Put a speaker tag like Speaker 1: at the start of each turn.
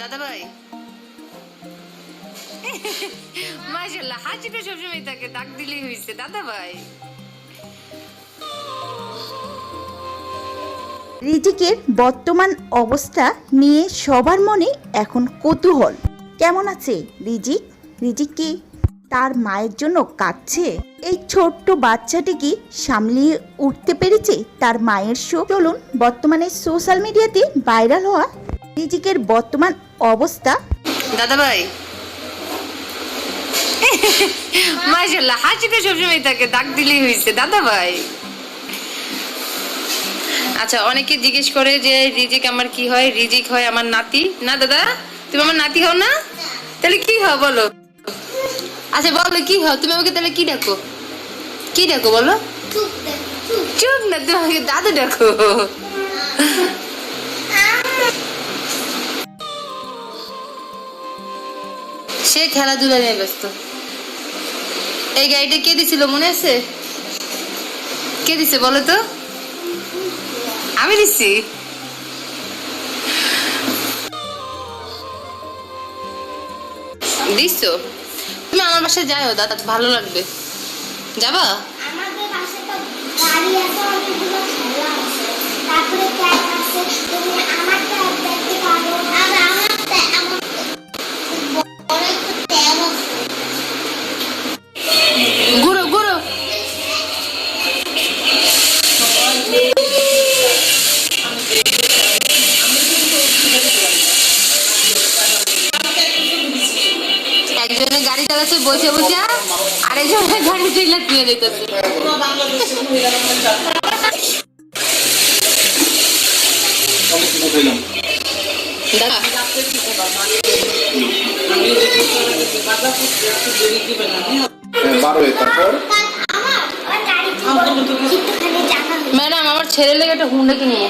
Speaker 1: দাদা ভাই মাশাআল্লাহ হাসিটা সবসময় থাকে, ডাক দিলেই হয়েছে দাদা ভাই।
Speaker 2: রিজিকের বর্তমান অবস্থা নিয়ে সবার মনে এখন কৌতূহল। কেমন আছে রিজিক? রিজিক কি তার মায়ের জন্য কাঁদছে? এই ছোট্ট বাচ্চাটি কি সামলিয়ে উঠতে পেরেছে তার মায়ের শোক? চলুন বর্তমানে সোশ্যাল মিডিয়াতে ভাইরাল হওয়া রিজিকের বর্তমান অবস্থা।
Speaker 1: দাদা ভাই মাশাআল্লাহ হাসিটা সবসময় থাকে, ডাক দিলেই হয়েছে দাদা ভাই। আচ্ছা, অনেকে জিজ্ঞেস করে যে রিজিক আমার কি হয়? রিজিক হয় আমার নাতি। না দাদা, তুমি আমার নাতি হও না? তাহলে কি হও বলো? আচ্ছা বলো কি হও তুমি? আমাকে তাহলে কি ডাকো? কি ডাকো বলো? চুপ না, তুমি আমাকে দাদু ডাকো। সে খেলাধুলা নিয়ে ব্যস্ত। এই গাড়িটা কে দিছিল মনে আছে? কে দিছে বলো তো? আমি দিছি। দিছো? তুমি আমার বাসায় যাও দাদা, ভালো লাগবে। যাবা?
Speaker 3: আমাদের পাশে তো গাড়ি আছে, অনেকগুলো খেলা আছে, তারপরে ট্যাগ আছে, তুমি আমার ট্যাগ দেখতে পারো, আর আমার ট্যাগ আমার বড় একটা ট্যাগ আছে।
Speaker 1: ঘুরো ঘুরো। একজনে গাড়ি চালাচ্ছে বসে বসে, আরেকজনে গাড়ি চাইলে তুলে দিতেছে। দাদা ম্যাডাম, আমার ছেলের লেগে একটা হুন্ডা কিনে।